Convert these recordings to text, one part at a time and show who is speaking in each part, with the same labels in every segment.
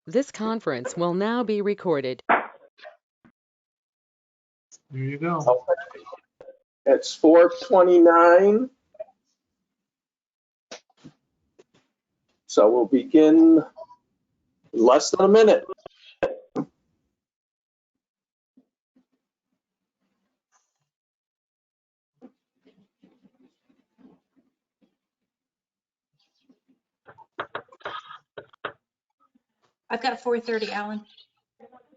Speaker 1: This conference will now be recorded.
Speaker 2: There you go.
Speaker 3: Okay. It's 4:29. So we'll begin in less than a minute.
Speaker 4: I've got 4:30, Alan.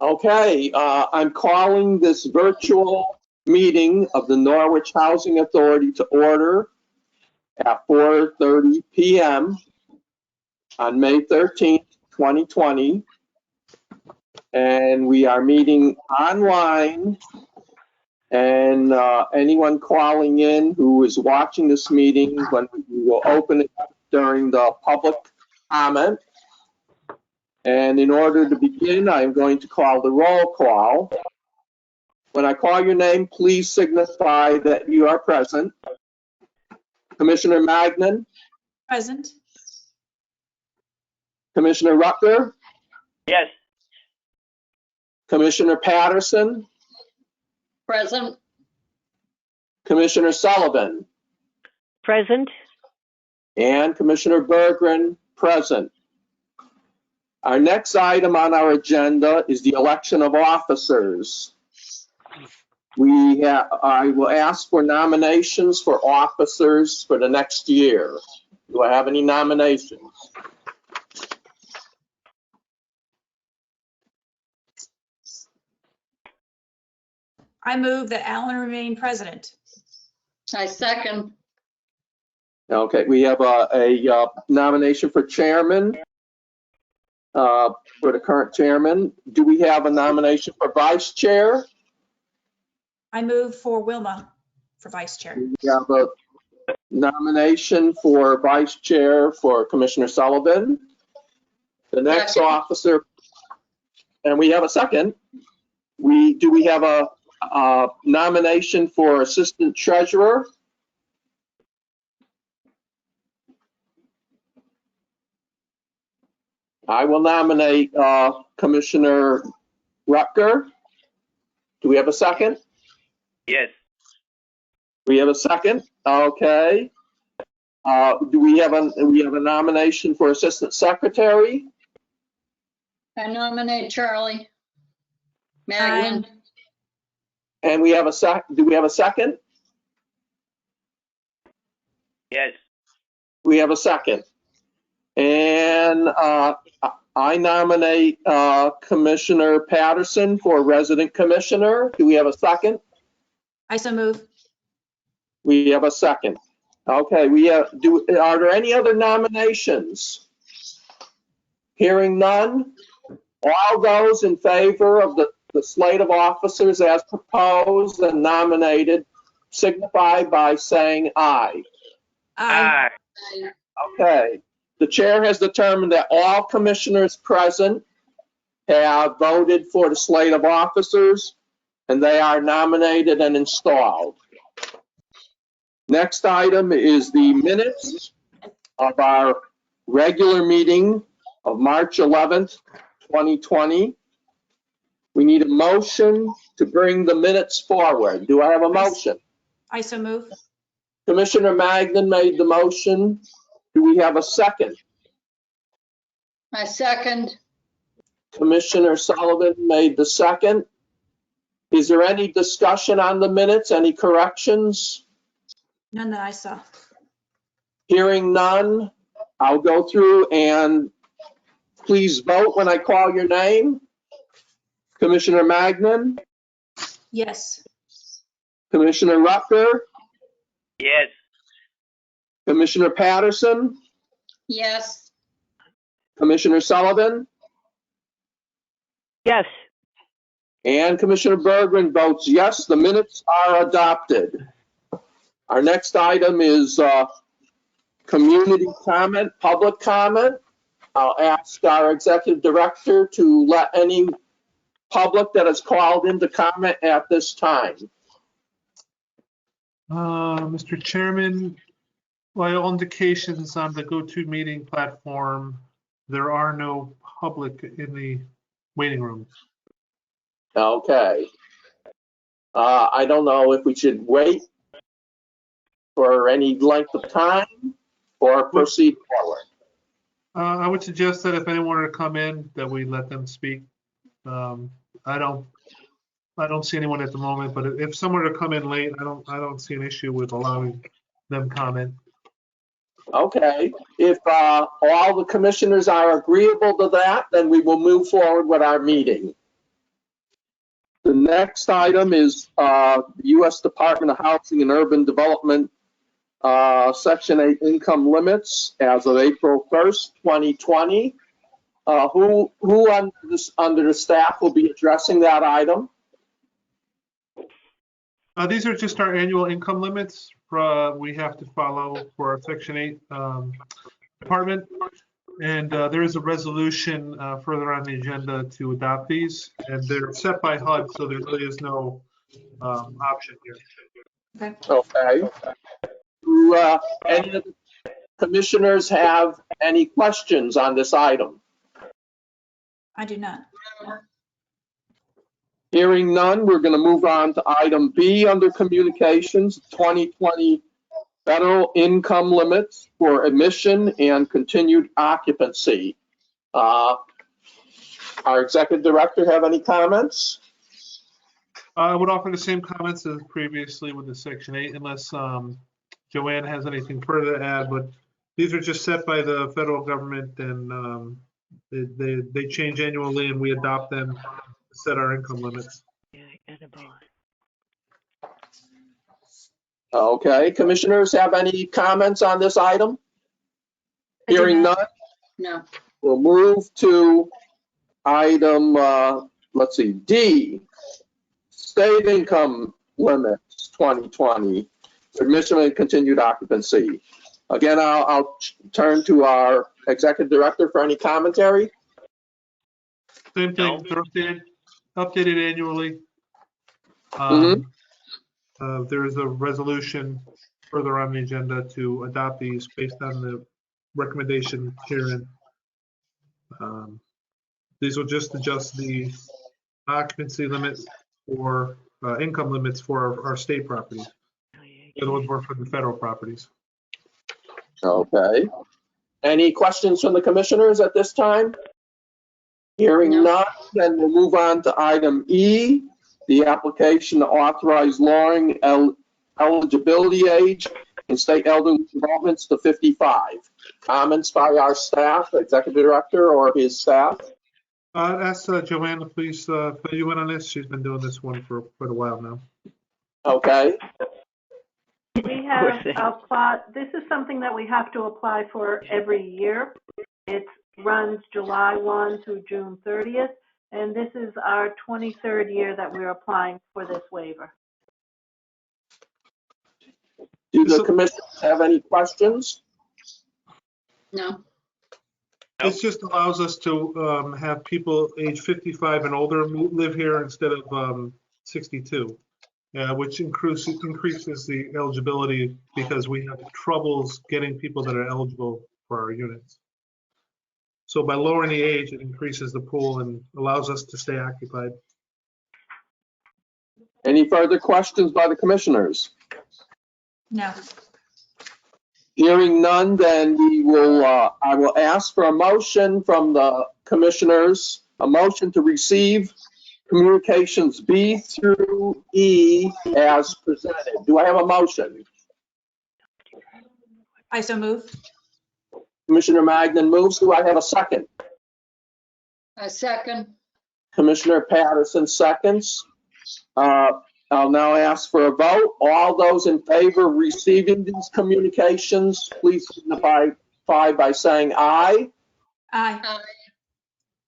Speaker 3: Okay, I'm calling this virtual meeting of the Norwich Housing Authority to order at 4:30 p.m. on May 13th, 2020. And we are meeting online, and anyone calling in who is watching this meeting, when we will open it up during the public comment. And in order to begin, I'm going to call the roll call. When I call your name, please signify that you are present. Commissioner Magnan,
Speaker 4: Present.
Speaker 3: Commissioner Rucker,
Speaker 5: Yes.
Speaker 3: Commissioner Patterson,
Speaker 5: Present.
Speaker 3: Commissioner Sullivan,
Speaker 5: Present.
Speaker 3: and Commissioner Berggren, present. Our next item on our agenda is the election of officers. I will ask for nominations for officers for the next year. Do I have any nominations?
Speaker 4: I move that Alan remain president.
Speaker 5: I second.
Speaker 3: Okay, we have a nomination for chairman, for the current chairman. Do we have a nomination for vice chair?
Speaker 4: I move for Wilma for vice chair.
Speaker 3: We have a nomination for vice chair for Commissioner Sullivan. The next
Speaker 5: Second.
Speaker 3: officer, and we have a second. Do we have a nomination for assistant treasurer? I will nominate Commissioner Rucker. Do we have a second?
Speaker 5: Yes.
Speaker 3: We have a second. Okay. Do we have a nomination for assistant secretary?
Speaker 5: I nominate Charlie Magnan.
Speaker 3: And we have a do we have a second?
Speaker 5: Yes.
Speaker 3: We have a second. And I nominate Commissioner Patterson for resident commissioner. Do we have a second?
Speaker 4: I so move.
Speaker 3: We have a second. Okay, are there any other nominations? Hearing none, all those in favor of the slate of officers as proposed and nominated signify by saying aye.
Speaker 4: Aye.
Speaker 3: Okay, the chair has determined that all commissioners present have voted for the slate of officers, and they are nominated and installed. Next item is the minutes of our regular meeting of March 11th, 2020. We need a motion to bring the minutes forward. Do I have a motion?
Speaker 4: I so move.
Speaker 3: Commissioner Magnan made the motion. Do we have a second?
Speaker 5: I second.
Speaker 3: Commissioner Sullivan made the second. Is there any discussion on the minutes? Any corrections?
Speaker 4: None that I saw.
Speaker 3: Hearing none, I'll go through and please vote when I call your name. Commissioner Magnan,
Speaker 4: Yes.
Speaker 3: Commissioner Rucker,
Speaker 5: Yes.
Speaker 3: Commissioner Patterson,
Speaker 5: Yes.
Speaker 3: Commissioner Sullivan,
Speaker 5: Yes.
Speaker 3: and Commissioner Berggren votes yes. The minutes are adopted. Our next item is community comment, public comment. I'll ask our executive director to let any public that has called in to comment at this time.
Speaker 2: Mr. Chairman, by all indications on the GoToMeeting platform, there are no public in the waiting room.
Speaker 3: Okay. I don't know if we should wait for any length of time or proceed forward.
Speaker 2: I would suggest that if anyone were to come in, that we let them speak. I don't see anyone at the moment, but if someone were to come in late, I don't see an issue with allowing them comment.
Speaker 3: Okay, if all the commissioners are agreeable to that, then we will move forward with our meeting. The next item is U.S. Department of Housing and Urban Development, Section 8 income limits as of April 1st, 2020. Who under the staff will be addressing that item?
Speaker 2: These are just our annual income limits we have to follow for our Section 8 department. And there is a resolution further on the agenda to adopt these, and they're set by HUD, so there really is no option here.
Speaker 3: Okay. Do any of the commissioners have any questions on this item?
Speaker 4: I do not.
Speaker 3: Hearing none, we're going to move on to item B under communications, 2020 federal income limits for admission and continued occupancy. Our executive director have any comments?
Speaker 2: I would offer the same comments as previously with the Section 8, unless Joanne has anything further to add, but these are just set by the federal government, and they change annually, and we adopt them to set our income limits.
Speaker 3: Okay, commissioners have any comments on this item?
Speaker 4: I do
Speaker 3: Hearing
Speaker 4: not.
Speaker 3: none,
Speaker 5: No.
Speaker 3: we'll move to item, let's see, D, state income limits 2020, admission and continued occupancy. Again, I'll turn to our executive director for any commentary.
Speaker 2: Same thing, they're updated annually. There is a resolution further on the agenda to adopt these based on the recommendation herein. These will just adjust the occupancy limit or income limits for our state properties. The other ones were for the federal properties.
Speaker 3: Okay. Any questions from the commissioners at this time? Hearing
Speaker 5: No.
Speaker 3: none, then we'll move on to item E, the application to authorize lowering eligibility age in state elderly developments to 55. Comments by our staff, executive director or his staff?
Speaker 2: Ask Joanne to please fill you in on this. She's been doing this one for quite a while now.
Speaker 3: Okay.
Speaker 6: We have applied, this is something that we have to apply for every year. It runs July 1 through June 30th, and this is our 23rd year that we're applying for this waiver.
Speaker 3: Do the commissioners have any questions?
Speaker 5: No.
Speaker 2: This just allows us to have people age 55 and older live here instead of 62, which increases the eligibility because we have troubles getting people that are eligible for our units. So by lowering the age, it increases the pool and allows us to stay occupied.
Speaker 3: Any further questions by the commissioners?
Speaker 4: No.
Speaker 3: Hearing none, then we will, I will ask for a motion from the commissioners, a motion to receive communications B through E as presented. Do I have a motion?
Speaker 4: I so move.
Speaker 3: Commissioner Magnan moves. Do I have a second?
Speaker 5: A second.
Speaker 3: Commissioner Patterson seconds. I'll now ask for a vote. All those in favor of receiving these communications, please signify by saying aye.
Speaker 4: Aye.
Speaker 5: Aye.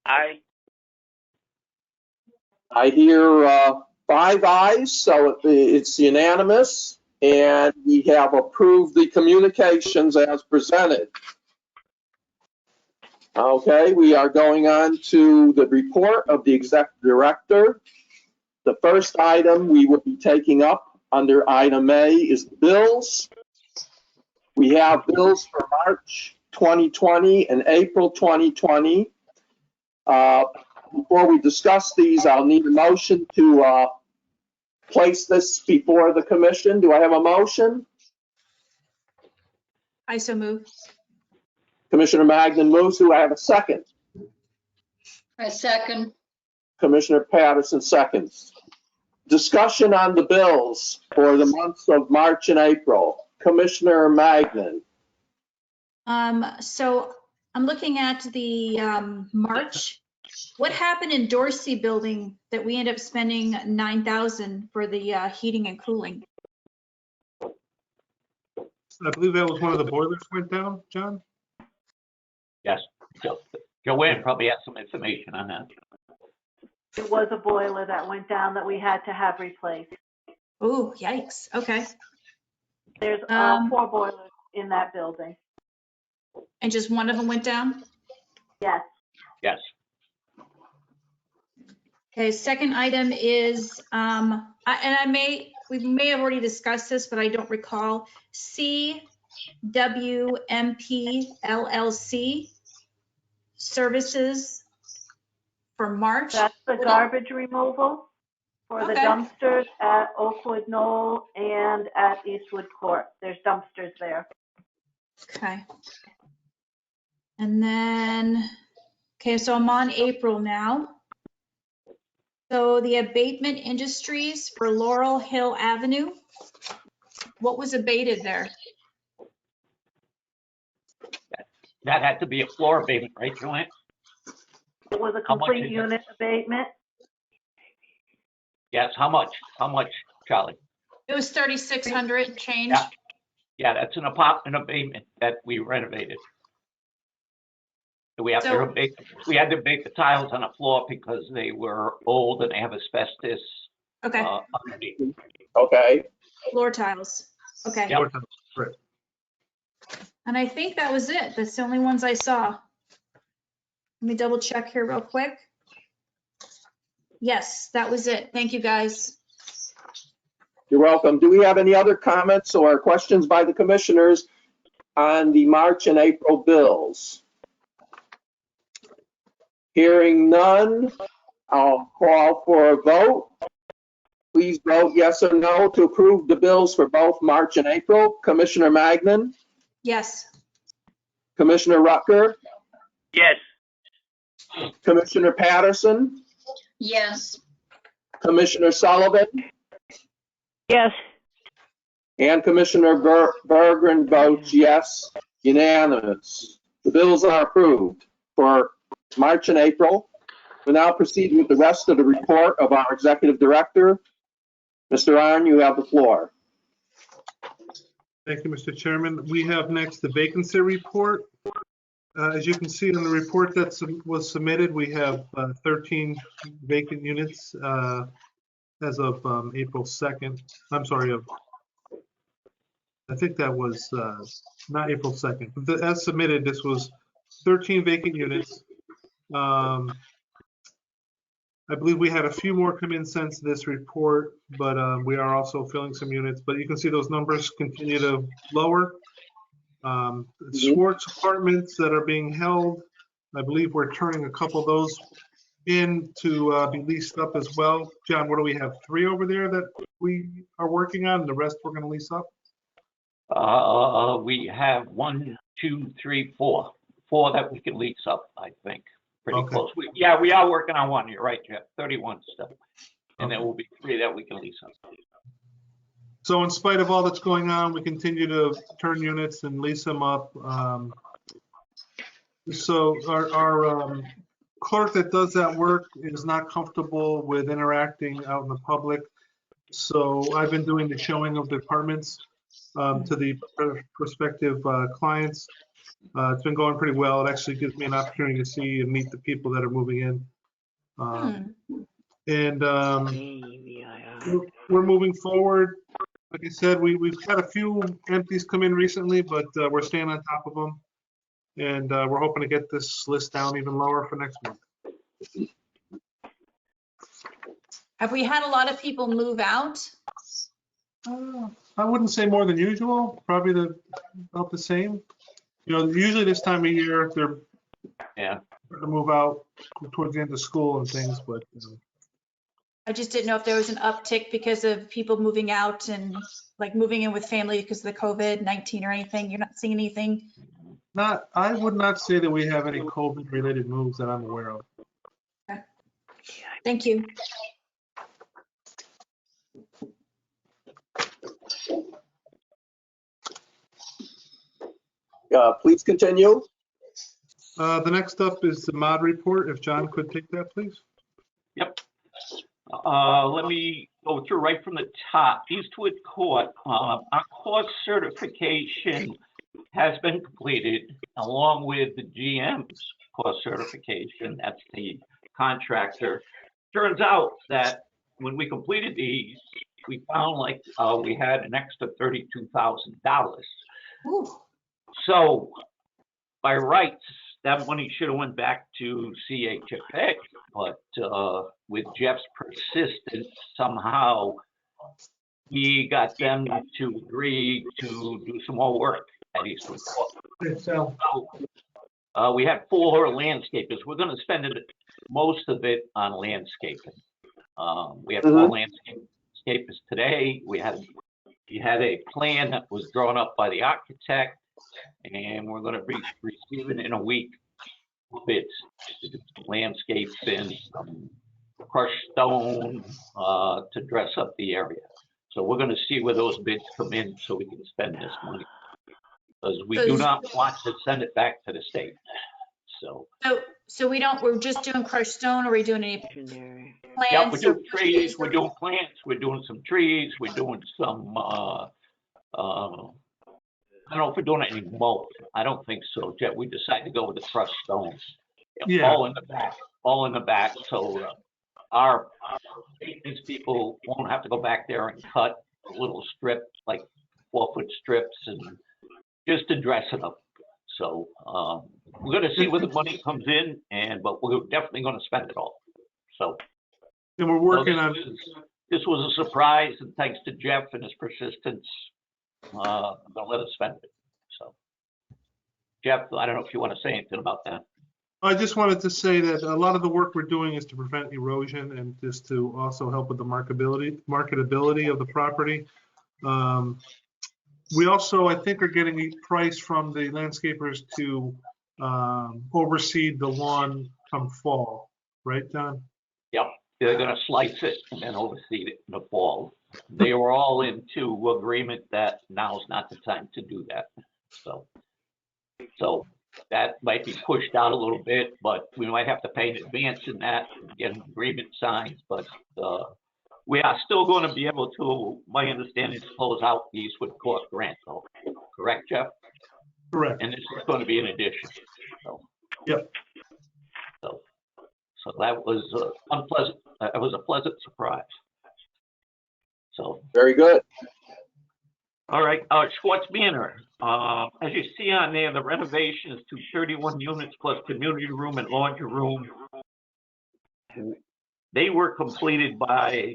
Speaker 5: Aye.
Speaker 3: I hear 5 ayes, so it's unanimous, and we have approved the communications as presented. Okay, we are going on to the report of the executive director. The first item we will be taking up under item A is bills. We have bills for March 2020 and April 2020. Before we discuss these, I'll need a motion to place this before the commission. Do I have a motion?
Speaker 4: I so move.
Speaker 3: Commissioner Magnan moves. Do I have a second?
Speaker 5: I second.
Speaker 3: Commissioner Patterson seconds. Discussion on the bills for the months of March and April. Commissioner Magnan.
Speaker 4: So I'm looking at the March. What happened in Dorsey building that we end up spending $9,000 for the heating and cooling?
Speaker 2: I believe that was one of the boilers went down, John?
Speaker 7: Yes, Joanne probably has some information on that.
Speaker 6: It was a boiler that went down that we had to have replaced.
Speaker 4: Oh, yikes. Okay.
Speaker 6: There's 4 boilers in that building.
Speaker 4: And just one of them went down?
Speaker 6: Yes.
Speaker 7: Yes.
Speaker 4: Okay, second item is, we may have already discussed this, but I don't recall. CWMP LLC services for March.
Speaker 6: That's the garbage removal for the
Speaker 4: Okay.
Speaker 6: dumpsters at Oakwood Knoll and at Eastwood Court. There's dumpsters there.
Speaker 4: Okay. And then, okay, so I'm on April now. So the abatement industries for Laurel Hill Avenue, what was abated there?
Speaker 7: That had to be a floor abatement, right, Joanne?
Speaker 6: It was a
Speaker 7: How much
Speaker 6: complete
Speaker 7: is it?
Speaker 6: unit abatement.
Speaker 7: Yes, how much? How much, Charlie?
Speaker 4: It was 3,600 change.
Speaker 7: Yeah. Yeah, that's an apartment abatement that we renovated. We have to
Speaker 4: So-
Speaker 7: abate, we had to abate the tiles on the floor because they were old and they have asbestos
Speaker 4: Okay,
Speaker 7: underneath.
Speaker 3: Okay.
Speaker 4: floor tiles. Okay.
Speaker 7: Yep.
Speaker 2: Right.
Speaker 4: And I think that was it. That's the only ones I saw. Let me double check here real quick. Yes, that was it. Thank you, guys.
Speaker 3: You're welcome. Do we have any other comments or questions by the commissioners on the March and April bills? Hearing none, I'll call for a vote. Please vote yes or no to approve the bills for both March and April. Commissioner Magnan,
Speaker 4: Yes.
Speaker 3: Commissioner Rucker,
Speaker 5: Yes.
Speaker 3: Commissioner Patterson,
Speaker 5: Yes.
Speaker 3: Commissioner Sullivan,
Speaker 6: Yes.
Speaker 3: and Commissioner Berggren votes yes, unanimous. The bills are approved for March and April. We'll now proceed with the rest of the report of our executive director. Mr. Arnn, you have the floor.
Speaker 2: Thank you, Mr. Chairman. We have next the vacancy report. As you can see in the report that was submitted, we have 13 vacant units as of April 2nd. I'm sorry, I think that was not April 2nd. But as submitted, this was 13 vacant units. I believe we had a few more come in since this report, but we are also filling some units. But you can see those numbers continue to lower. Schwartz apartments that are being held, I believe we're turning a couple of those in to be leased up as well. John, what do we have? 3 over there that we are working on, and the rest we're going to lease up?
Speaker 7: We have 1, 2, 3, 4. 4 that we can lease up, I think. Pretty
Speaker 2: Okay.
Speaker 7: close. We are working on 1. You're right, Jeff. 31 still. And there will be 3 that we can lease up.
Speaker 2: So in spite of all that's going on, we continue to turn units and lease them up. So our clerk that does that work is not comfortable with interacting out in the public. So I've been doing the showing of the apartments to the prospective clients. It's been going pretty well. It actually gives me an opportunity to see and meet the people that are moving in. And we're moving forward. Like I said, we've had a few empties come in recently, but we're staying on top of them. And we're hoping to get this list down even lower for next month.
Speaker 4: Have we had a lot of people move out?
Speaker 2: I wouldn't say more than usual, probably about the same. Usually this time of year, they're
Speaker 7: Yeah.
Speaker 2: starting to move out towards the end of school and things, but
Speaker 4: I just didn't know if there was an uptick because of people moving out and like moving in with family because of the COVID-19 or anything. You're not seeing anything?
Speaker 2: I would not say that we have any COVID-related moves that I'm aware of.
Speaker 4: Thank you.
Speaker 3: Please continue.
Speaker 2: The next up is the mod report. If John could take that, please.
Speaker 7: Yep. Let me go through right from the top. Eastwood Court, our course certification has been completed along with the GM's course certification. That's the contractor. Turns out that when we completed these, we found like we had an extra $32,000. So by rights, that money should have went back to CHFA, but with Jeff's persistence, somehow he got them to agree to do some more work at Eastwood Court. So we had 4 landscapers. We're going to spend most of it on landscaping. We had 4 landscapers today. We had a plan that was drawn up by the architect, and we're going to be receiving in a week bids to do landscaping, crushed stone to dress up the area. So we're going to see where those bids come in so we can spend this money, because we do not want to send it back to the state.
Speaker 4: So we're just doing crushed stone, or are we doing any plants?
Speaker 7: Yeah, we're doing trees, we're doing plants, we're doing some trees, we're doing some, I don't know if we're doing any mulch. I don't think so, Jeff. We decided to go with the crushed stones.
Speaker 2: Yeah.
Speaker 7: All in the back, so our maintenance people won't have to go back there and cut a little strip, like 4-foot strips, and just to dress it up. So we're going to see where the money comes in, but we're definitely going to spend it all. So,
Speaker 2: and we're working on.
Speaker 7: This was a surprise, and thanks to Jeff and his persistence, I'm going to let us spend it. So, Jeff, I don't know if you want to say anything about that.
Speaker 2: I just wanted to say that a lot of the work we're doing is to prevent erosion and just to also help with the marketability of the property. We also, I think, are getting a price from the landscapers to overseed the lawn come fall, right, John?
Speaker 7: Yep, they're going to slice it and then overseed it in the fall. They were all into agreement that now's not the time to do that. So that might be pushed out a little bit, but we might have to pay in advance in that and get an agreement signed. But we are still going to be able to, my understanding, is close out the Eastwood Court grant, though. Correct, Jeff?
Speaker 2: Correct.
Speaker 7: And this is going to be an addition. So,
Speaker 2: yep.
Speaker 7: So that was unpleasant. It was a pleasant surprise. So
Speaker 3: very good.
Speaker 7: All right, Schwartz Manor. As you see on there, the renovation is to 31 units plus community room and laundry room. They were completed by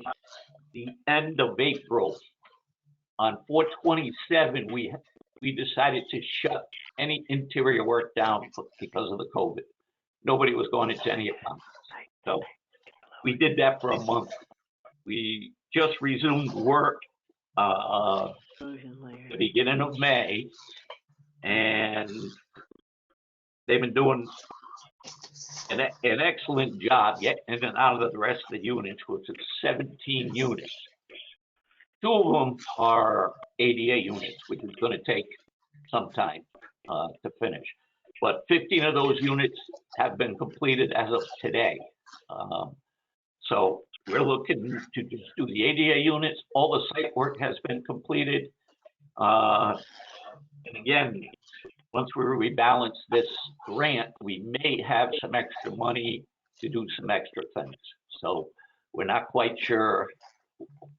Speaker 7: the end of April. On 4/27, we decided to shut any interior work down because of the COVID. Nobody was going into any apartments. So we did that for a month. We just resumed work the beginning of May, and they've been doing an excellent job getting in and out of the rest of the units, which is 17 units. 2 of them are ADA units, which is going to take some time to finish. But 15 of those units have been completed as of today. So we're looking to just do the ADA units. All the site work has been completed. And again, once we rebalance this grant, we may have some extra money to do some extra things. So we're not quite sure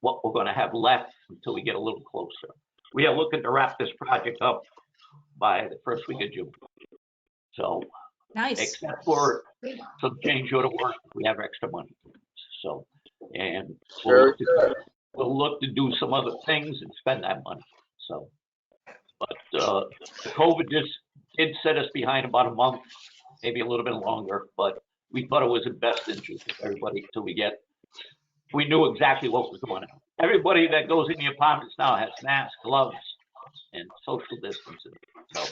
Speaker 7: what we're going to have left until we get a little closer. We are looking to wrap this project up by the first week of June. So,
Speaker 4: nice.
Speaker 7: Except for some change order work, we have extra money. So, and we'll look to do some other things and spend that money. So, but the COVID just did set us behind about a month, maybe a little bit longer, but we thought it was in best interest of everybody till we knew exactly what was going on. Everybody that goes in the apartments now has masks, gloves, and social distancing. So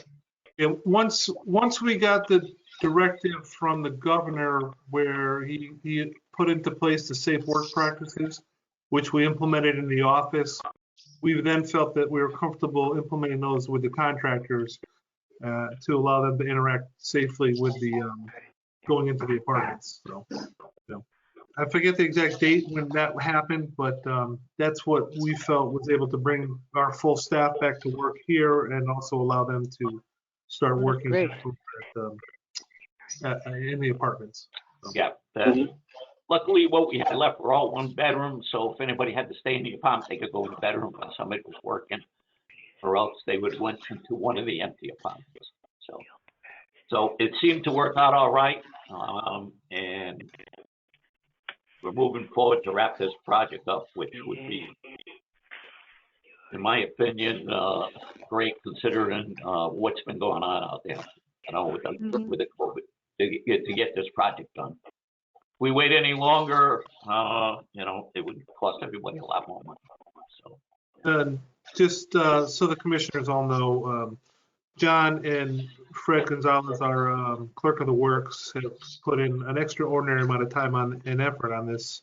Speaker 2: Yeah, once we got the directive from the governor where he put into place the safe work practices, which we implemented in the office, we then felt that we were comfortable implementing those with the contractors to allow them to interact safely with the going into the apartments. So, I forget the exact date when that happened, but that's what we felt was able to bring our full staff back to work here and also allow them to start working
Speaker 1: Great.
Speaker 2: in the apartments. So.
Speaker 7: yeah, luckily what we had left were all one bedroom. So if anybody had to stay in the apartment, they could go in the bedroom when somebody was working, or else they would went into one of the empty apartments. So it seemed to work out all right, and we're moving forward to wrap this project up, which would be, in my opinion, great considering what's been going on out there, with the COVID, to get this project done. If we wait any longer, it would cost everybody a lot more money. So.
Speaker 2: Just so the commissioners all know, John and Fred Gonzalez, our clerk of the works, have put in an extraordinary amount of time and effort on this.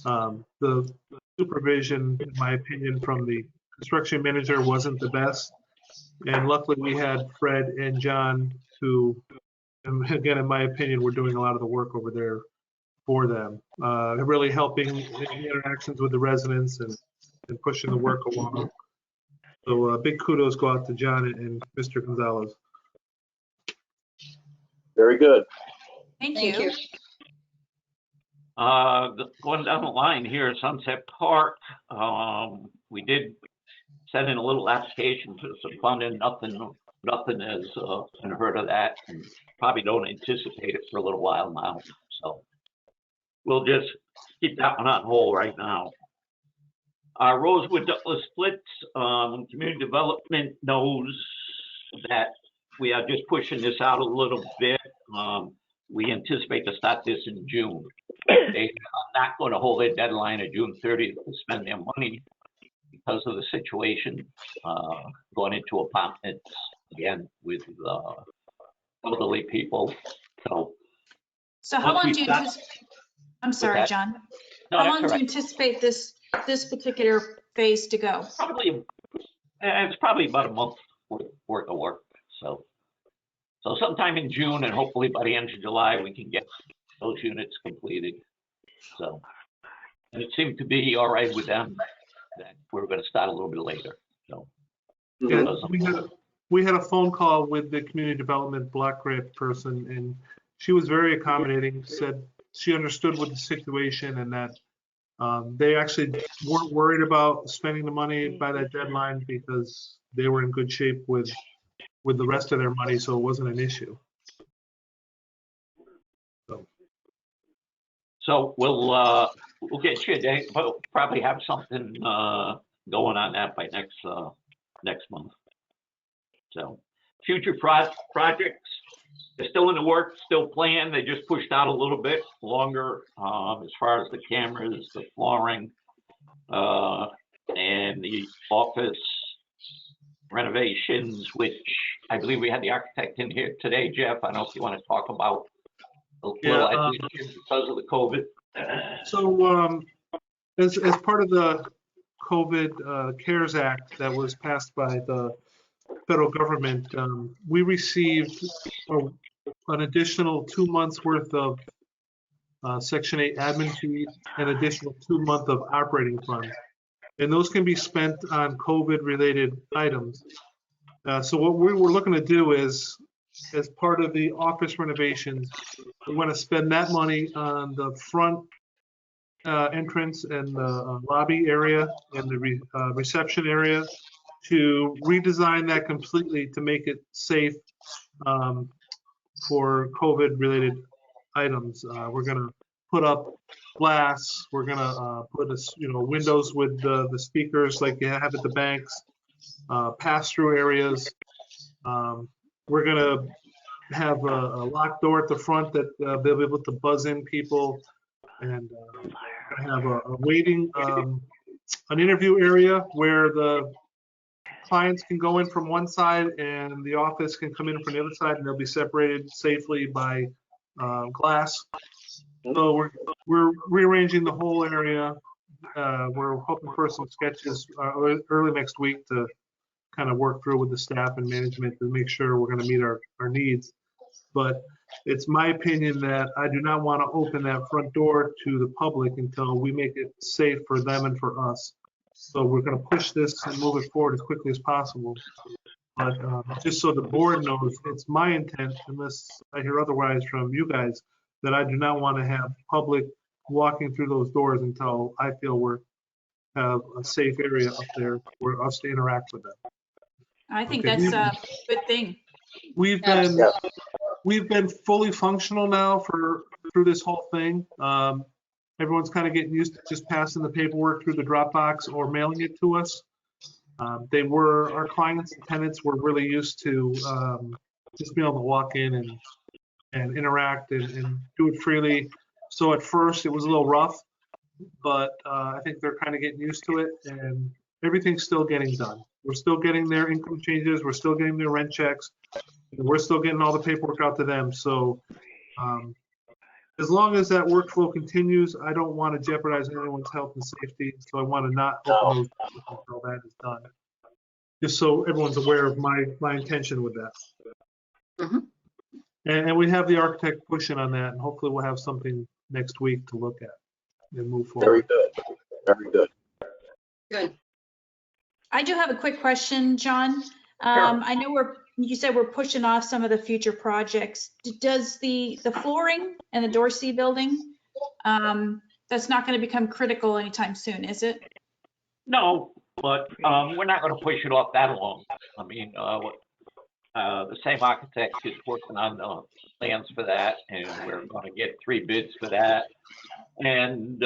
Speaker 2: The supervision, in my opinion, from the construction manager wasn't the best. And luckily we had Fred and John who, again, in my opinion, were doing a lot of the work over there for them, really helping in interactions with the residents and pushing the work along. So big kudos go out to John and Mr. Gonzalez.
Speaker 3: Very good.
Speaker 4: Thank
Speaker 5: Thank you.
Speaker 4: you.
Speaker 7: Going down the line here, Sunset Park, we did send in a little application for some funding. Nothing has been heard of that, and probably don't anticipate it for a little while now. So we'll just keep that one on hold right now. Rosewood Douglas Splits, community development knows that we are just pushing this out a little bit. We anticipate to start this in June. They are not going to hold their deadline of June 30th to spend their money because of the situation going into apartments again with elderly people.
Speaker 4: So how long do you I'm sorry,
Speaker 7: that?
Speaker 4: John.
Speaker 7: No,
Speaker 4: How
Speaker 7: that's
Speaker 4: long
Speaker 7: all
Speaker 4: do you
Speaker 7: right.
Speaker 4: anticipate this particular phase to go?
Speaker 7: It's probably about a month worth of work. So sometime in June, and hopefully by the end of July, we can get those units completed. So, and it seemed to be all right with them that we're going to start a little bit later. So,
Speaker 2: yeah, we had a phone call with the community development block grant person, and she was very accommodating. Said she understood what the situation and that they actually weren't worried about spending the money by that deadline because they were in good shape with the rest of their money, so it wasn't an issue.
Speaker 7: So we'll get you a date. We'll probably have something going on that by next month. So future projects, they're still in the works, still planned. They just pushed out a little bit longer as far as the cameras, the flooring, and the office renovations, which I believe we had the architect in here today. Jeff, I don't know if you want to talk about a little because of the COVID.
Speaker 2: So as part of the COVID CARES Act that was passed by the federal government, we received an additional 2 months worth of Section 8 admin fees, an additional 2 months of operating funds. And those can be spent on COVID-related items. So what we were looking to do is, as part of the office renovations, we want to spend that money on the front entrance and the lobby area and the reception area to redesign that completely to make it safe for COVID-related items. We're going to put up glass. We're going to put windows with the speakers like you have at the banks, pass-through areas. We're gonna have a locked door at the front that they'll be able to buzz in people, and have a waiting, an interview area where the clients can go in from one side and the office can come in from the other side, and they'll be separated safely by glass. So we're rearranging the whole area. We're hoping for some sketches early next week to kind of work through with the staff and management to make sure we're going to meet our needs. But it's my opinion that I do not want to open that front door to the public until we make it safe for them and for us. So we're going to push this and move it forward as quickly as possible. But just so the board knows, it's my intent, unless I hear otherwise from you guys, that I do not want to have public walking through those doors until I feel we have a safe area up there for us to interact with them.
Speaker 4: I think
Speaker 2: Okay,
Speaker 4: that's a good thing.
Speaker 2: We've been fully functional now through this whole thing. Everyone's kind of getting used to just passing the paperwork through the Dropbox or mailing it to us. Our clients and tenants were really used to just being able to walk in and interact and do it freely. So at first it was a little rough, but I think they're kind of getting used to it, and everything's still getting done. We're still getting their income changes. We're still getting their rent checks. We're still getting all the paperwork out to them. So as long as that workflow continues, I don't want to jeopardize anyone's health and safety. So I want to not open those doors until that is done. Just so everyone's aware of my intention with that.
Speaker 5: Mhm.
Speaker 2: And we have the architect pushing on that, and hopefully we'll have something next week to look at and move
Speaker 3: Very
Speaker 2: forward.
Speaker 3: good. Very good.
Speaker 5: Good.
Speaker 4: I do have a quick question, John. I know you said we're pushing off some of the future projects. Does the flooring and the Dorsey building, that's not going to become critical anytime soon, is it?
Speaker 7: No, but we're not going to push it off that long. I mean, the same architect is working on the plans for that, and we're going to get 3 bids for that. And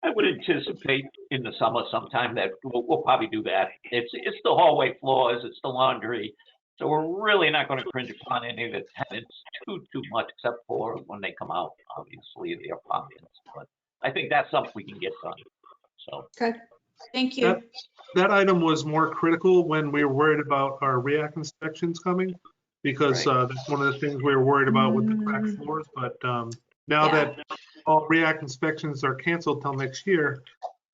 Speaker 7: I would anticipate in the summer sometime that we'll probably do that. It's the hallway floors, it's the laundry. So we're really not going to cringe upon any of the tenants too much, except for when they come out, obviously, the apartments. But I think that's something we can get done. So.
Speaker 4: Okay, thank you.
Speaker 2: That item was more critical when we were worried about our REAC inspections coming, because that's one of the things we were worried about with the cracked floors. But now that all REAC inspections are canceled till next year,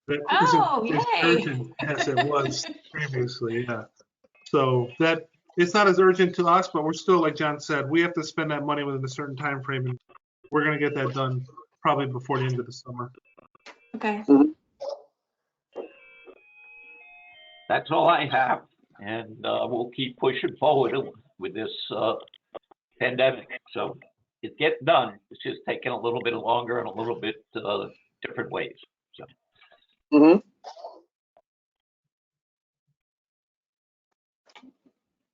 Speaker 2: that isn't as urgent as it was previously. Yeah. So that it's not as urgent to us, but we're still, like John said, we have to spend that money within a certain time frame, and we're going to get that done probably before the end of the summer.
Speaker 4: Okay.
Speaker 7: That's all I have, and we'll keep pushing forward with this pandemic. So it's getting done. It's just taking a little bit longer and a little bit different ways. So.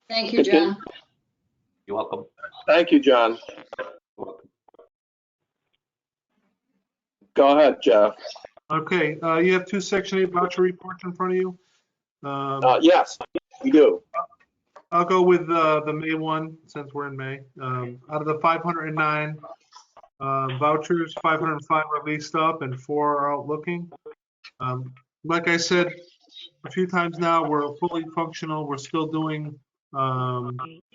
Speaker 5: Thank you, John.
Speaker 7: You're welcome.
Speaker 3: Thank you, John. Go ahead, Jeff.
Speaker 2: Okay, you have 2 Section 8 voucher reports in front of you.
Speaker 3: Yes, we do.
Speaker 2: I'll go with the May one, since we're in May. Out of the 509 vouchers, 505 are leased up and 4 are out looking. Like I said a few times now, we're fully functional. We're still doing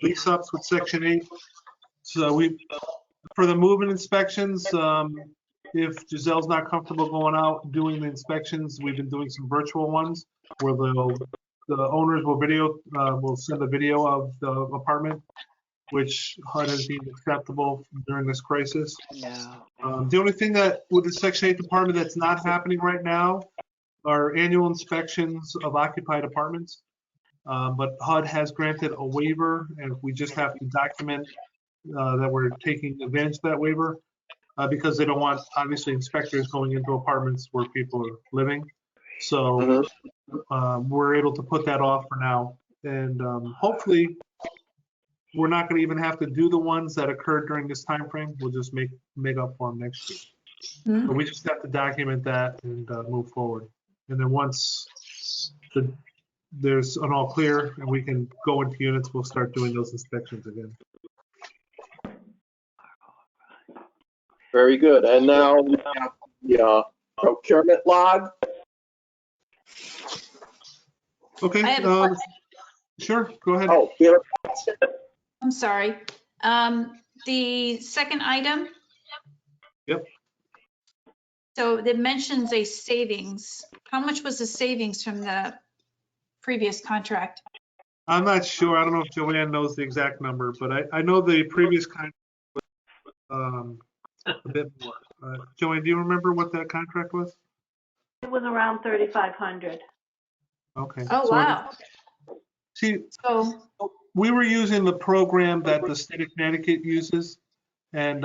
Speaker 2: lease ups with Section 8. So for the movement inspections, if Giselle's not comfortable going out doing the inspections, we've been doing some virtual ones where the owners will send a video of the apartment, which HUD has deemed acceptable during this crisis. The only thing that with the Section 8 department that's not happening right now are annual inspections of occupied apartments. But HUD has granted a waiver, and we just have to document that we're taking advantage of that waiver because they don't want, obviously, inspectors going into apartments where people are living. So we're able to put that off for now. And hopefully, we're not going to even have to do the ones that occurred during this time frame. We'll just make up for them next year. But we just have to document that and move forward. And then once there's an all clear and we can go into units, we'll start doing those inspections again.
Speaker 3: Very good. And now we have the procurement log.
Speaker 2: Okay,
Speaker 4: I have a question.
Speaker 2: sure, go ahead.
Speaker 3: Oh, we have a question?
Speaker 4: I'm sorry. The second item.
Speaker 2: Yep.
Speaker 4: So it mentions a savings. How much was the savings from the previous contract?
Speaker 2: I'm not sure. I don't know if Joanne knows the exact number, but I know the previous contract was a bit more. Joanne, do you remember what that contract was?
Speaker 6: It was around 3,500.
Speaker 2: Okay.
Speaker 4: Oh,
Speaker 2: so
Speaker 4: wow.
Speaker 2: See,
Speaker 4: So,
Speaker 2: we were using the program that the state of Connecticut uses, and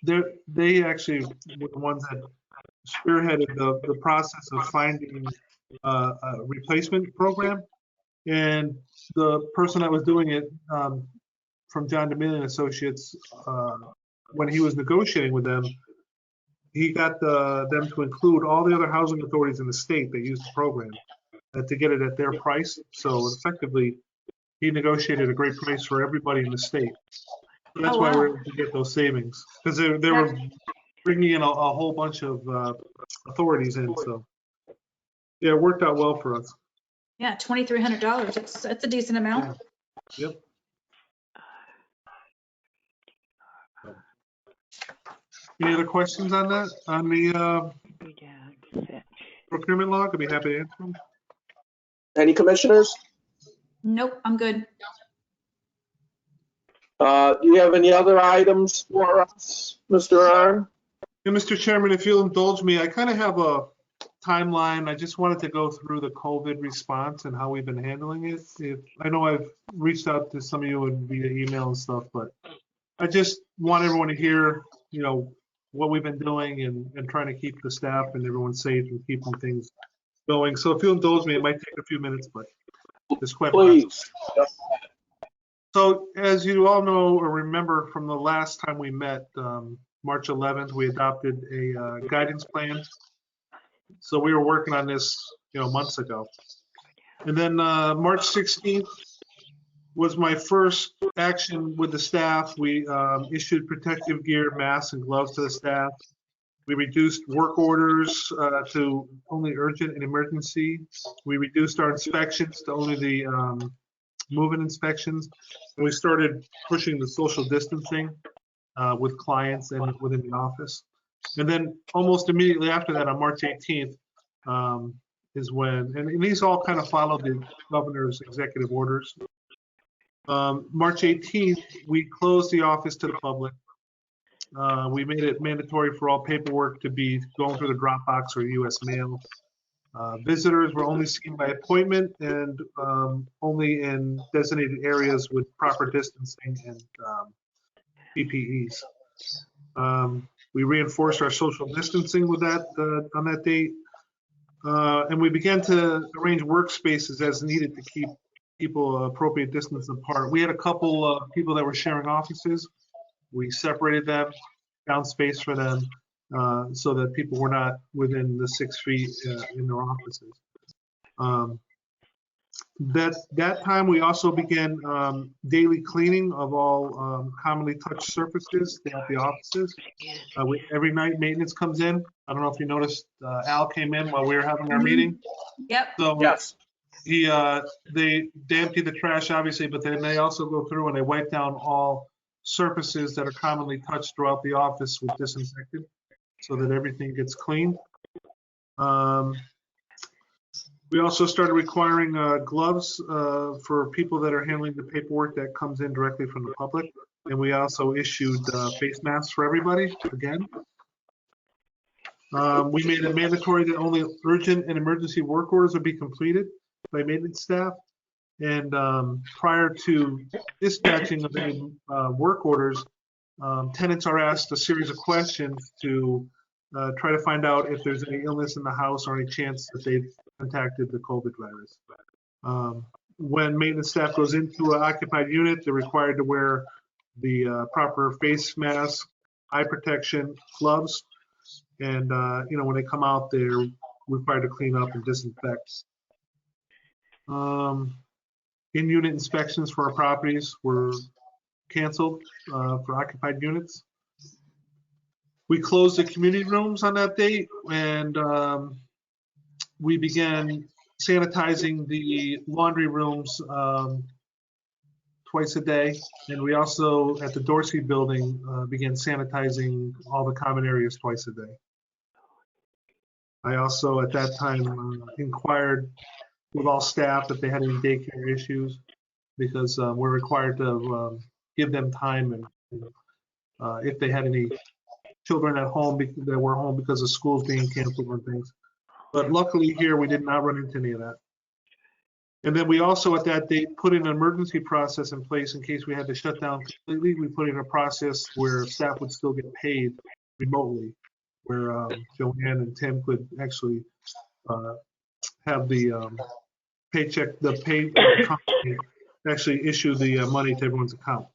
Speaker 2: they actually were the ones that spearheaded the process of finding a replacement program. And the person that was doing it from John DeMille Associates, when he was negotiating with them, he got them to include all the other housing authorities in the state that use the program to get it at their price. So effectively, he negotiated a great price for everybody in the state. So that's why
Speaker 4: wow.
Speaker 2: we're able to get those savings, because they were bringing in a whole bunch of authorities in. So yeah, it worked out well for us.
Speaker 4: Yeah, $2,300. That's a decent amount.
Speaker 2: Yeah. Yep. Any other questions on that? On the procurement log? I'd be happy to answer them.
Speaker 3: Any commissioners?
Speaker 4: Nope, I'm good.
Speaker 3: Do you have any other items for us, Mr. Aaron?
Speaker 2: Yeah, Mr. Chairman, if you'll indulge me, I kind of have a timeline. I just wanted to go through the COVID response and how we've been handling it. I know I've reached out to some of you via email and stuff, but I just want everyone to hear, what we've been doing and trying to keep the staff and everyone safe and keeping things going. So if you'll indulge me, it might take a few minutes, but it's quite
Speaker 3: Please.
Speaker 2: So as you all know or remember from the last time we met, March 11th, we adopted a guidance plan. So we were working on this, months ago. And then March 16th was my first action with the staff. We issued protective gear, masks, and gloves to the staff. We reduced work orders to only urgent and emergency. We reduced our inspections to only the move-in inspections. And we started pushing the social distancing with clients and within the office. And then almost immediately after that, on March 18th, is when, and these all kind of followed the governor's executive orders. March 18th, we closed the office to the public. We made it mandatory for all paperwork to be going through the Dropbox or US mail. Visitors were only seen by appointment and only in designated areas with proper distancing and PPEs. We reinforced our social distancing with that on that date. And we began to arrange workspaces as needed to keep people appropriate distance apart. We had a couple of people that were sharing offices. We separated them, found space for them so that people were not within the 6 feet in their offices. That time we also began daily cleaning of all commonly touched surfaces throughout the offices. Every night maintenance comes in. I don't know if you noticed, Al came in while we were having our meeting.
Speaker 4: Yep.
Speaker 2: So
Speaker 3: Yes.
Speaker 2: they empty the trash obviously, but then they also go through and they wipe down all surfaces that are commonly touched throughout the office with disinfectant so that everything gets cleaned. We also started requiring gloves for people that are handling the paperwork that comes in directly from the public. And we also issued face masks for everybody again. We made it mandatory that only urgent and emergency work orders would be completed by maintenance staff. And prior to dispatching of any work orders, tenants are asked a series of questions to try to find out if there's any illness in the house or any chance that they've contacted the COVID virus. When maintenance staff goes into an occupied unit, they're required to wear the proper face mask, eye protection, gloves, and when they come out, they're required to clean up and disinfect. In-unit inspections for our properties were canceled for occupied units. We closed the community rooms on that date, and we began sanitizing the laundry rooms twice a day. And we also, at the Dorsey building, began sanitizing all the common areas twice a day. I also, at that time, inquired with all staff if they had any daycare issues, because we're required to give them time, and if they had any children at home that were home because of schools being canceled and things. But luckily here, we did not run into any of that. And then we also, at that date, put an emergency process in place in case we had to shut down completely. We put in a process where staff would still get paid remotely, where Joanne and Tim could actually have the paycheck, the pay company actually issue the money to everyone's account.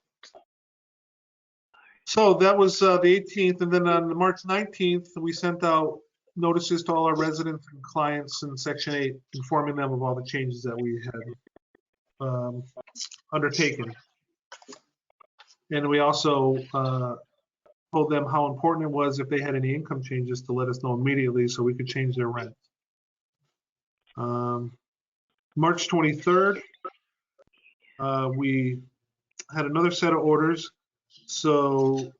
Speaker 2: So that was the 18th, and then on March 19th, we sent out notices to all our residents and clients in Section 8, informing them of all the changes that we had undertaken. And we also told them how important it was, if they had any income changes, to let us know immediately so we could change their rent. March 23rd, we had another set of orders. So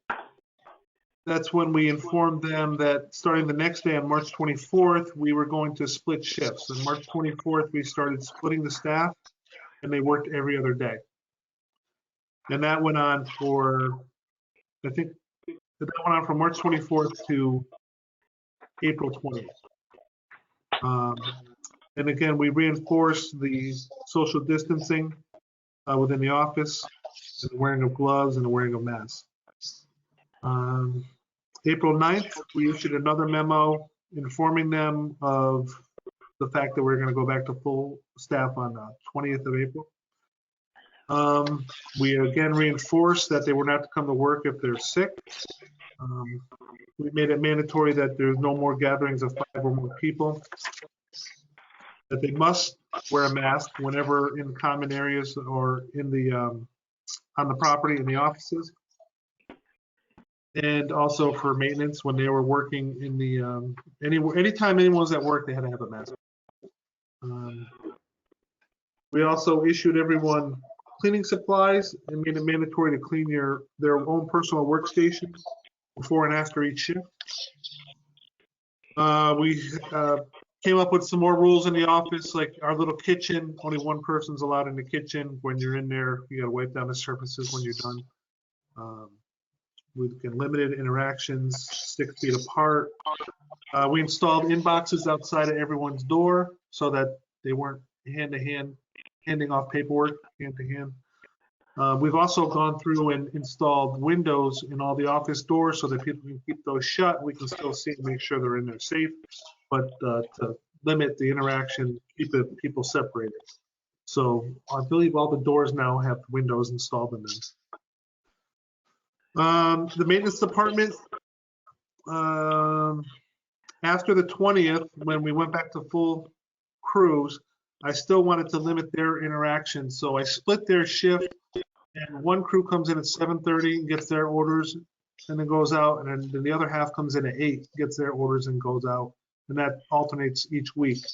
Speaker 2: that's when we informed them that starting the next day on March 24th, we were going to split shifts. On March 24th, we started splitting the staff, and they worked every other day. And that went on for, I think, that went on from March 24th to April 20th. And again, we reinforced the social distancing within the office, and the wearing of gloves and the wearing of masks. April 9th, we issued another memo informing them of the fact that we're going to go back to full staff on 20th of April. We again reinforced that they were not to come to work if they're sick. We made it mandatory that there's no more gatherings of 5 or more people, that they must wear a mask whenever in common areas or in the on the property in the offices, and also for maintenance when they were working in the anytime anyone was at work, they had to have a mask. We also issued everyone cleaning supplies and made it mandatory to clean their own personal workstation before and after each shift. We came up with some more rules in the office, like our little kitchen. Only one person's allowed in the kitchen. When you're in there, you got to wipe down the surfaces when you're done. We can limited interactions, 6 feet apart. We installed inboxes outside of everyone's door so that they weren't hand-to-hand, handing off paperwork hand-to-hand. We've also gone through and installed windows in all the office doors so that people can keep those shut. We can still see and make sure they're in there safe, but to limit the interaction, keep people separated. So I believe all the doors now have windows installed in them. The maintenance department, after the 20th, when we went back to full crews, I still wanted to limit their interaction. So I split their shift, and one crew comes in at 7:30 and gets their orders and then goes out, and then the other half comes in at 8, gets their orders and goes out. And that alternates each week.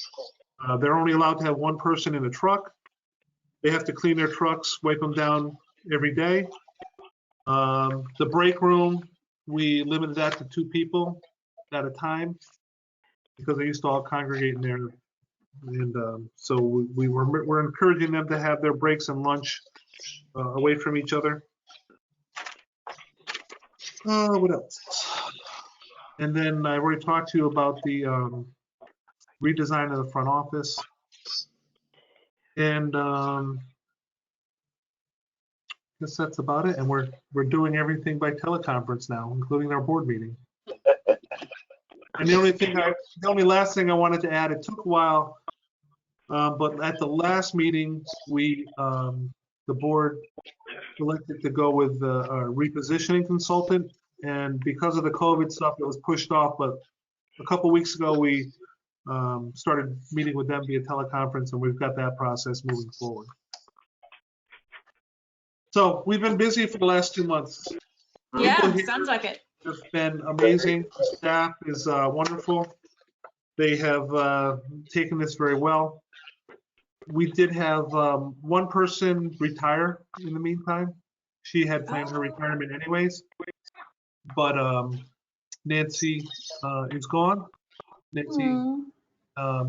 Speaker 2: They're only allowed to have one person in a truck. They have to clean their trucks, wipe them down every day. The break room, we limited that to 2 people at a time because they used to all congregate in there. And so we're encouraging them to have their breaks and lunch away from each other. What else? And then I already talked to you about the redesign of the front office. And I guess that's about it. And we're doing everything by teleconference now, including our board meeting. And the only last thing I wanted to add, it took a while, but at the last meeting, the board elected to go with a repositioning consultant. And because of the COVID stuff, it was pushed off. But a couple weeks ago, we started meeting with them via teleconference, and we've got that process moving forward. So we've been busy for the last 2 months.
Speaker 4: Yeah,
Speaker 2: People here
Speaker 4: sounds like it.
Speaker 2: have been amazing. The staff is wonderful. They have taken this very well. We did have one person retire in the meantime. She had planned her retirement anyways, but Nancy is gone. Nancy,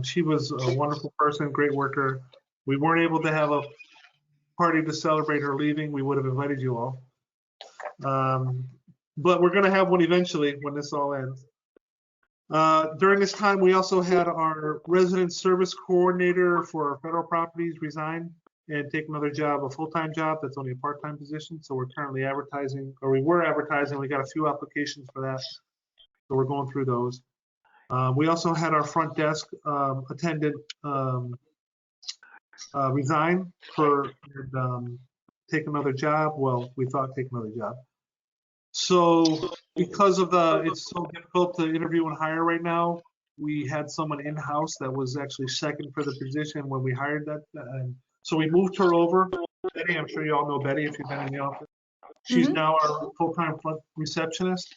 Speaker 2: she was a wonderful person, great worker. We weren't able to have a party to celebrate her leaving. We would have invited you all. But we're going to have one eventually when this all ends. During this time, we also had our resident service coordinator for our federal properties resign and take another job, a full-time job that's only a part-time position. So we're currently advertising, or we were advertising. We got a few applications for that. So we're going through those. We also had our front desk attendant resign for take another job. Well, we thought take another job. So because of it's so difficult to interview and hire right now, we had someone in-house that was actually second for the position when we hired that. So we moved her over. Betty, I'm sure you all know Betty if you've been in the office. She's now our full-time front receptionist.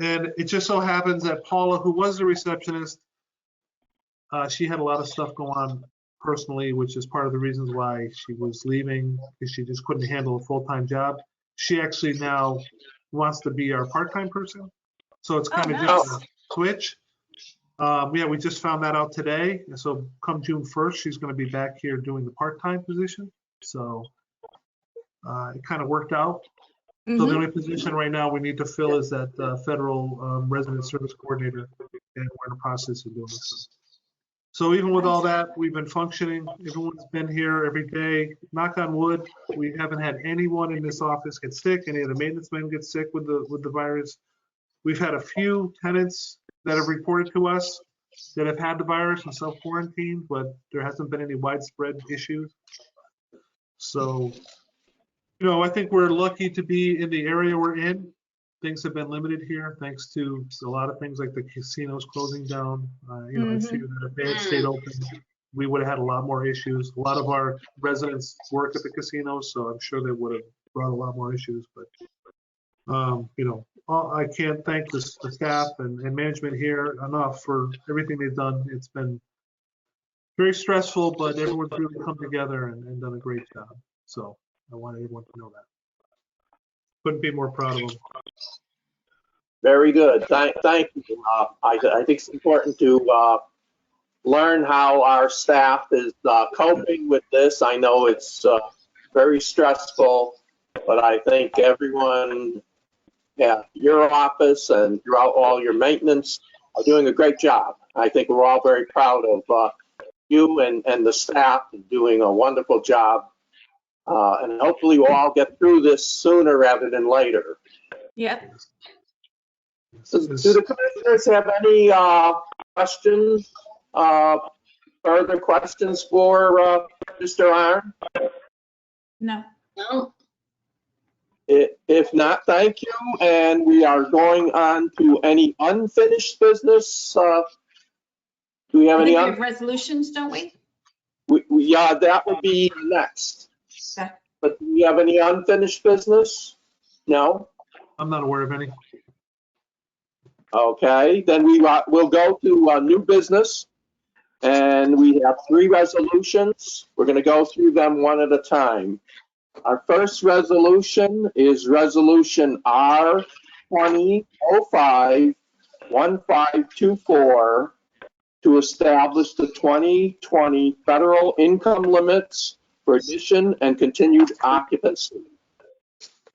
Speaker 2: And it just so happens that Paula, who was the receptionist, she had a lot of stuff going on personally, which is part of the reasons why she was leaving, because she just couldn't handle a full-time job. She actually now wants to be our part-time person. So it's kind of just a switch. Yeah, we just found that out today. And so come June 1st, she's going to be back here doing the part-time position. So it kind of worked out. So the only position right now we need to fill is that federal resident service coordinator, and we're in the process of doing this. So even with all that, we've been functioning. Everyone's been here every day. Knock on wood, we haven't had anyone in this office get sick. Any of the maintenance men get sick with the virus. We've had a few tenants that have reported to us that have had the virus and self-quarantined, but there hasn't been any widespread issues. So, you know, I think we're lucky to be in the area we're in. Things have been limited here thanks to a lot of things like the casinos closing down. You know, I fear that if they had stayed open, we would have had a lot more issues. A lot of our residents work at the casinos, so I'm sure they would have brought a lot more issues. But, you know, I can't thank the staff and management here enough for everything they've done. It's been very stressful, but everyone's really come together and done a great job. So I want everyone to know that. Couldn't be more proud of them.
Speaker 3: Very good. Thank you. I think it's important to learn how our staff is coping with this. I know it's very stressful, but I think everyone, your office and throughout all your maintenance are doing a great job. I think we're all very proud of you and the staff doing a wonderful job. And hopefully we'll all get through this sooner rather than later.
Speaker 4: Yep.
Speaker 3: Do the commissioners have any questions, further questions for Mr. Arn?
Speaker 4: No.
Speaker 5: No,
Speaker 3: If not, thank you. And we are going on to any unfinished business. Do we have
Speaker 4: I
Speaker 3: any?
Speaker 4: think we have resolutions, don't we?
Speaker 3: Yeah, that would be next.
Speaker 4: Okay.
Speaker 3: But do we have any unfinished business? No?
Speaker 2: I'm not aware of any.
Speaker 3: Okay, then we'll go to new business. And we have 3 resolutions. We're going to go through them one at a time. Our first resolution is Resolution R2005-1524 to establish the 2020 federal income limits for addition and continued occupancy.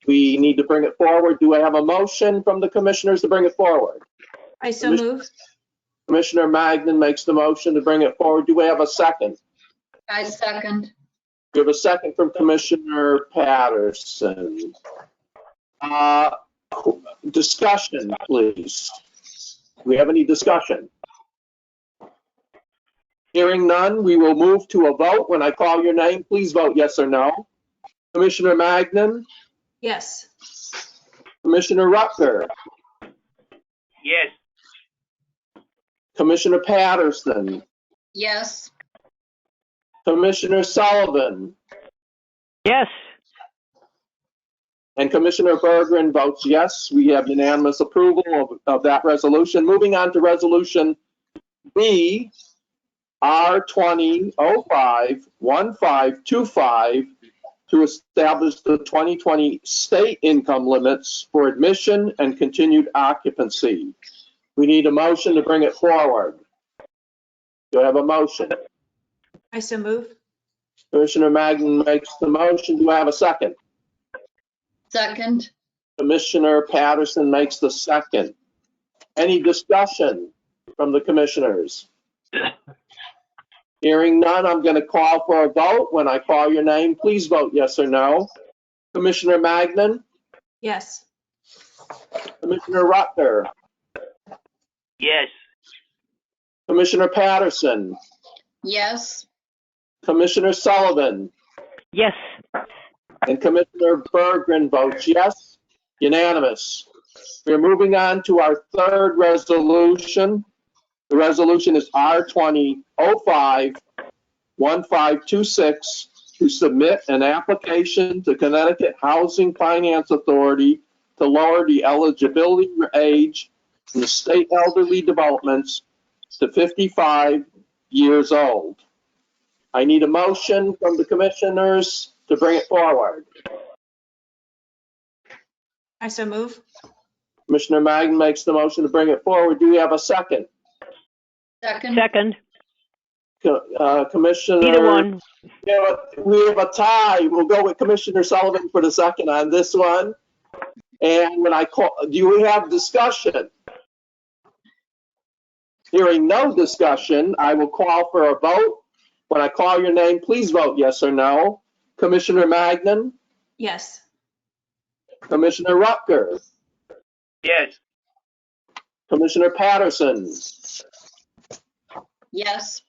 Speaker 3: We need to bring it forward. Do I have a motion from the commissioners to bring it forward?
Speaker 4: I so move.
Speaker 3: Commissioner Magnan makes the motion to bring it forward. Do we have a second?
Speaker 5: I second.
Speaker 3: We have a second from Commissioner Patterson. Discussion, please. Do we have any discussion? Hearing none, we will move to a vote. When I call your name, please vote yes or no. Commissioner Magnan?
Speaker 4: Yes.
Speaker 3: Commissioner Rucker?
Speaker 7: Yes.
Speaker 3: Commissioner Patterson,
Speaker 5: Yes.
Speaker 3: Commissioner Sullivan,
Speaker 8: Yes.
Speaker 3: and Commissioner Berggren votes yes. We have unanimous approval of that resolution. Moving on to Resolution B, R2005-1525, to establish the 2020 state income limits for admission and continued occupancy. We need a motion to bring it forward. Do I have a motion?
Speaker 4: I so move.
Speaker 3: Commissioner Magnan makes the motion. Do I have a second?
Speaker 5: Second.
Speaker 3: Commissioner Patterson makes the second. Any discussion from the commissioners? Hearing none, I'm going to call for a vote. When I call your name, please vote yes or no. Commissioner Magnan,
Speaker 4: Yes.
Speaker 3: Commissioner Rutger,
Speaker 8: Yes.
Speaker 3: Commissioner Patterson,
Speaker 5: Yes.
Speaker 3: Commissioner Sullivan,
Speaker 8: Yes.
Speaker 3: and Commissioner Berggren votes yes. Unanimous. We're moving on to our third resolution. The resolution is R2005-1526 to submit an application to Connecticut Housing Finance Authority to lower the eligibility age in the state elderly developments to 55 years old. I need a motion from the commissioners to bring it forward.
Speaker 4: I so move.
Speaker 3: Commissioner Magnan makes the motion to bring it forward. Do we have a second?
Speaker 5: Second.
Speaker 8: Second.
Speaker 3: Commissioner.
Speaker 8: Either one.
Speaker 3: Yeah, we have a tie. We'll go with Commissioner Sullivan for the second on this one. And when I call, do we have discussion? Hearing no discussion, I will call for a vote. When I call your name, please vote yes or no. Commissioner Magnan,
Speaker 4: Yes.
Speaker 3: Commissioner Rutger,
Speaker 8: Yes.
Speaker 3: Commissioner Patterson,
Speaker 5: Yes.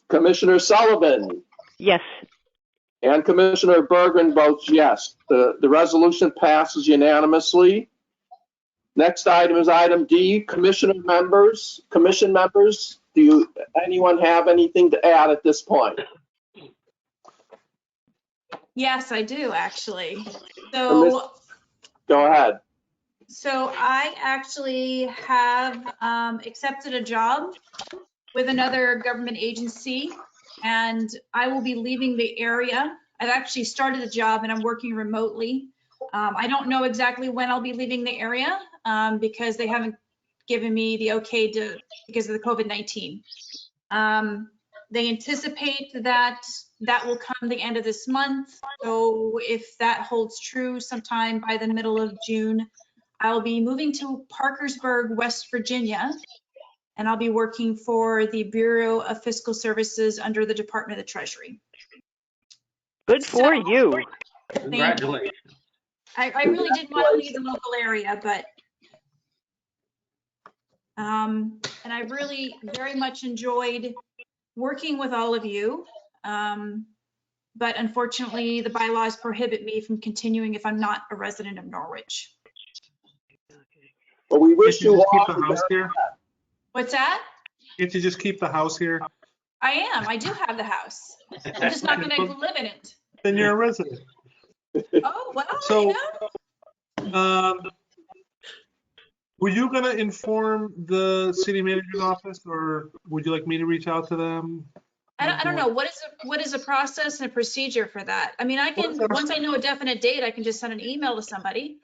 Speaker 3: Commissioner Sullivan,
Speaker 8: Yes.
Speaker 3: and Commissioner Berggren votes yes. The resolution passes unanimously. Next item is item D, commission members. Do anyone have anything to add at this point?
Speaker 4: Yes, I do actually. So
Speaker 3: Go ahead.
Speaker 4: I actually have accepted a job with another government agency, and I will be leaving the area. I've actually started a job and I'm working remotely. I don't know exactly when I'll be leaving the area because they haven't given me the okay to, because of the COVID-19. They anticipate that will come the end of this month. So if that holds true, sometime by the middle of June, I'll be moving to Parkersburg, West Virginia, and I'll be working for the Bureau of Fiscal Services under the Department of the Treasury.
Speaker 8: Good for you.
Speaker 7: Congratulations.
Speaker 4: I really didn't want to leave the local area, but and I really very much enjoyed working with all of you. But unfortunately, the bylaws prohibit me from continuing if I'm not a resident of Norwich.
Speaker 3: Well, we wish
Speaker 2: Can't you
Speaker 3: you
Speaker 2: just keep
Speaker 3: all
Speaker 2: the house here?
Speaker 4: What's that?
Speaker 2: Can't you just keep the house here?
Speaker 4: I do have the house. I'm just not gonna live in it.
Speaker 2: Then you're a resident.
Speaker 4: Oh, well,
Speaker 2: So-
Speaker 4: you know.
Speaker 2: Were you gonna inform the city manager's office, or would you like me to reach out to them?
Speaker 4: I don't know, what is a process and a procedure for that? I mean, I can, once I know a definite date, I can just send an email to somebody.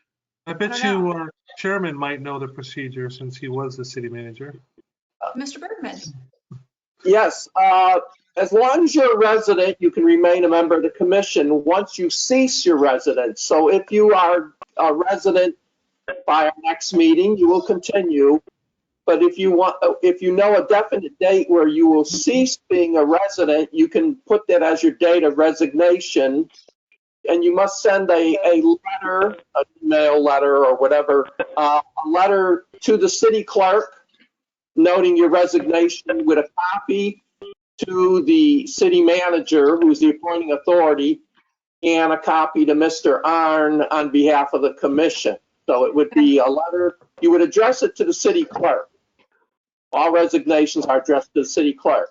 Speaker 2: I bet
Speaker 4: I don't
Speaker 2: you our chairman might know the procedure since he was the city manager.
Speaker 4: Mr. Bergman.
Speaker 3: Yes, as long as you're a resident, you can remain a member of the commission once you cease your residence. So if you are a resident by our next meeting, you will continue. But if you know a definite date where you will cease being a resident, you can put that as your date of resignation. And you must send a letter, an email letter or whatever, a letter to the city clerk noting your resignation with a copy to the city manager, who's the appointing authority, and a copy to Mr. Arnn on behalf of the commission. So it would be a letter, you would address it to the city clerk. All resignations are addressed to the city clerk.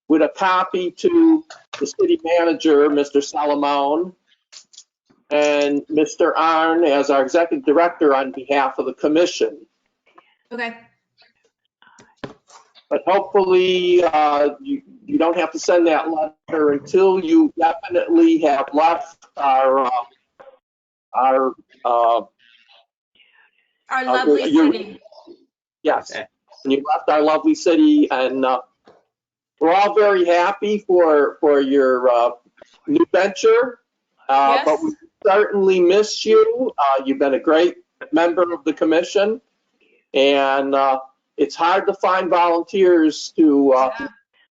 Speaker 3: With a copy to the city manager, Mr. Salamone, and Mr. Arn as our executive director on behalf of the commission.
Speaker 4: Okay.
Speaker 3: But hopefully, you don't have to send that letter until you definitely have left our
Speaker 4: Lovely city.
Speaker 3: yes, and you left our lovely city, and we're all very happy for your new venture.
Speaker 4: Yes.
Speaker 3: But we certainly miss you. You've been a great member of the commission, and it's hard to find volunteers to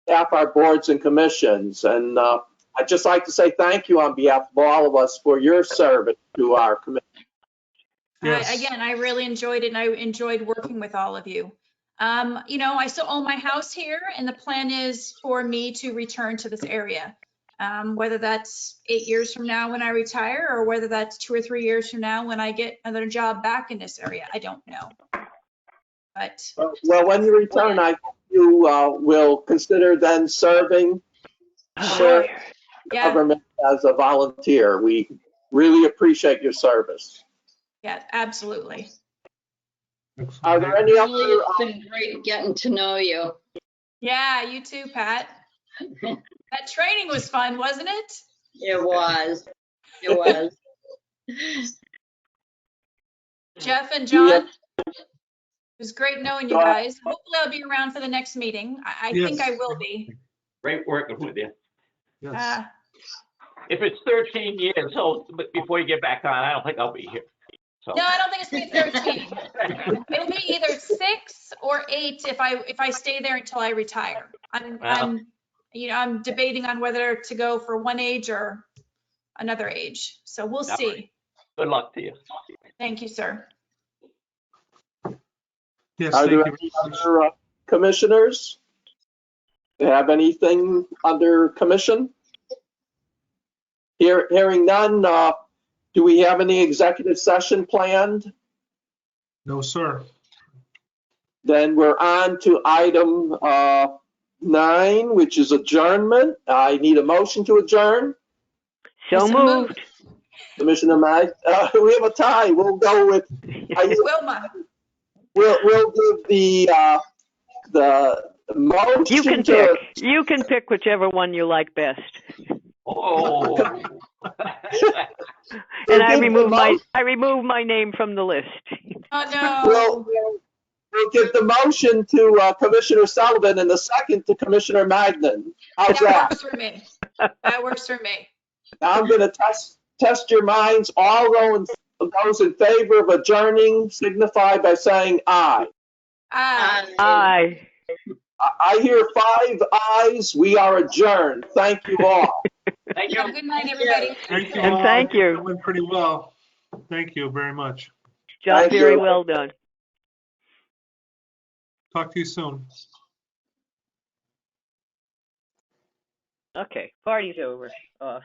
Speaker 3: staff our boards and commissions. And I'd just like to say thank you on behalf of all of us for your service to our commission.
Speaker 2: Yes.
Speaker 4: Again, I really enjoyed it, and I enjoyed working with all of you. I still own my house here, and the plan is for me to return to this area. Whether that's 8 years from now when I retire, or whether that's 2 or 3 years from now when I get another job back in this area, I don't know. But
Speaker 3: Well, when you return, I hope you will consider then serving
Speaker 4: sure. Yeah,
Speaker 3: government as a volunteer. We really appreciate your service.
Speaker 4: yeah, absolutely.
Speaker 3: Are there any
Speaker 5: Really,
Speaker 3: other?
Speaker 5: it's been great getting to know you.
Speaker 4: Yeah, you too, Pat. That training was fun, wasn't it?
Speaker 5: It was. It was.
Speaker 4: Jeff and John, it was great knowing you guys. Hopefully I'll be around for the next meeting. I think I will be.
Speaker 7: Great working with you.
Speaker 2: Yes.
Speaker 7: If it's 13 years old, but before you get back on, I don't think I'll be here. So.
Speaker 4: No, I don't think it's gonna be 13. It'll be either 6 or 8 if I stay there until I retire. I'm debating on whether to go for one age or another age. So we'll see.
Speaker 7: Good luck to you.
Speaker 4: Thank you, sir.
Speaker 2: Yes,
Speaker 3: Are
Speaker 2: thank
Speaker 3: there
Speaker 2: you
Speaker 3: any
Speaker 2: very much.
Speaker 3: other commissioners that have anything under commission? Hearing none, do we have any executive session planned?
Speaker 2: No, sir.
Speaker 3: Then we're on to item 9, which is adjournment. I need a motion to adjourn.
Speaker 8: So moved.
Speaker 3: Commissioner Mag, we have a tie. We'll go with,
Speaker 4: Wilma.
Speaker 3: we'll give the motion
Speaker 8: You can
Speaker 3: to.
Speaker 8: pick. You can pick whichever one you like best.
Speaker 7: Oh.
Speaker 8: And I remove my name from the list.
Speaker 4: Oh, no.
Speaker 3: We'll give the motion to Commissioner Sullivan and the second to Commissioner Magnan. How's that?
Speaker 4: Works for me. That works for me.
Speaker 3: Now I'm going to test your minds. All those in favor of adjourning signify by saying aye.
Speaker 8: Aye.
Speaker 3: I hear 5 ayes. We are adjourned. Thank you all.
Speaker 7: Thank you.
Speaker 4: Have a good night, everybody.
Speaker 2: Thank you
Speaker 8: And
Speaker 2: all.
Speaker 8: thank you.
Speaker 2: That went pretty well. Thank you very much.
Speaker 8: Job
Speaker 3: Thank
Speaker 8: very
Speaker 3: you.
Speaker 8: well done.
Speaker 2: Talk to you soon.
Speaker 8: Okay, party's over. Off.